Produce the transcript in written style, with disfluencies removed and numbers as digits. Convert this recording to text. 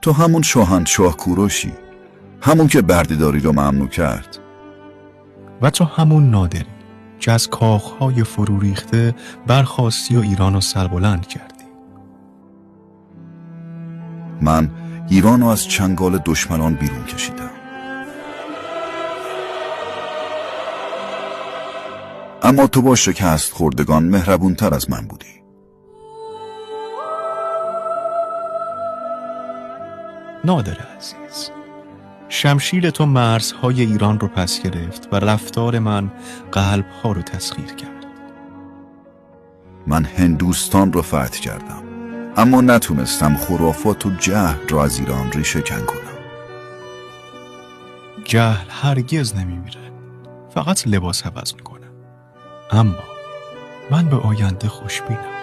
تو همون شاهنشاه کوروشی، همون که بردهداری رو ممنوع کرد. و تو همون نادری که از کاخهای فرو ریخته برخاستی و ایران رو سربلند کردی. من ایران رو از چنگال دشمنان بیرون کشیدم. اما تو با شکست خوردگان مهربونتر از من بودی. نادر عزیز، شمشیر تو مرزهای ایران رو پس گرفت و رفتار من قلبها رو تسخیر کرد. من هندوستان رو فتح کردم، اما نتونستم خرافات و جهل را از ایران ریشه کن کنم. جهل هرگز نمیمیره، فقط لباس عوض میکنه. اما من به آینده خوشبینم.